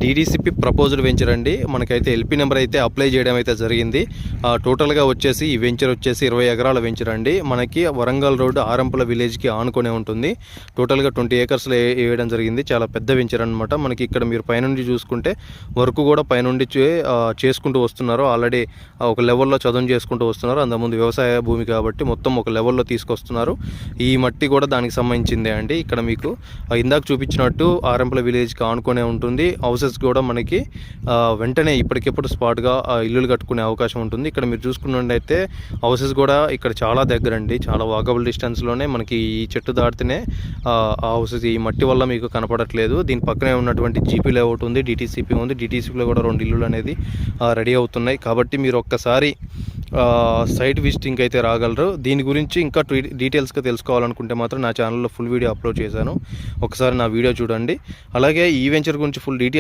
DTCP proposed venture అండి. మనకైతే LP number అయితే అప్లై చేయడం అయితే జరిగింది. టోటల్గా వచ్చేసి ఈ వెంచర్ వచ్చేసి 20 ఎకరాల వెంచర్ అండి. మనకి వరంగల్ రోడ్ ఆరంపుల విలేజ్కి ఆనుకునే ఉంటుంది. టోటల్గా 20 ఏకర్స్లో వేయడం జరిగింది. చాలా పెద్ద వెంచర్ అనమాట. మనకి ఇక్కడ మీరు పైనుండి చూసుకుంటే వర్క్ కూడా పైనుండి చేసుకుంటూ వస్తున్నారు. ఆల్రెడీ ఒక లెవెల్లో చదువు చేసుకుంటూ వస్తున్నారు. అంతకుముందు వ్యవసాయ భూమి కాబట్టి మొత్తం ఒక లెవెల్లో తీసుకొస్తున్నారు. ఈ మట్టి కూడా దానికి సంబంధించిందే అండి. ఇక్కడ మీకు ఇందాక చూపించినట్టు ఆరంపుల విలేజ్కి ఆనుకునే ఉంటుంది. హౌసెస్ కూడా మనకి వెంటనే ఇప్పటికిప్పుడు స్పాట్గా ఇల్లులు కట్టుకునే అవకాశం ఉంటుంది. ఇక్కడ మీరు చూసుకున్నట్టయితే హౌసెస్ కూడా ఇక్కడ చాలా దగ్గర అండి. చాలా వాకబుల్ డిస్టెన్స్లోనే మనకి ఈ చెట్టు దాటితేనే ఆ హౌసెస్ ఈ మట్టి వల్ల మీకు కనపడట్లేదు. దీని పక్కనే ఉన్నటువంటి జీపీ లేఅవుట్ ఉంది, డిటీసీపీ ఉంది. డిటీసీపీలో కూడా 2 ఇల్లులు అనేది రెడీ అవుతున్నాయి. కాబట్టి మీరు ఒక్కసారి సైట్ విజిటింగ్ అయితే రాగలరు. దీని గురించి ఇంకా డీటెయిల్స్గా తెలుసుకోవాలనుకుంటే మాత్రం నా ఛానల్లో ఫుల్ వీడియో అప్లోడ్ చేశాను. ఒకసారి నా వీడియో చూడండి. అలాగే ఈ వెంచర్ గురించి ఫుల్ డీటెయిల్స్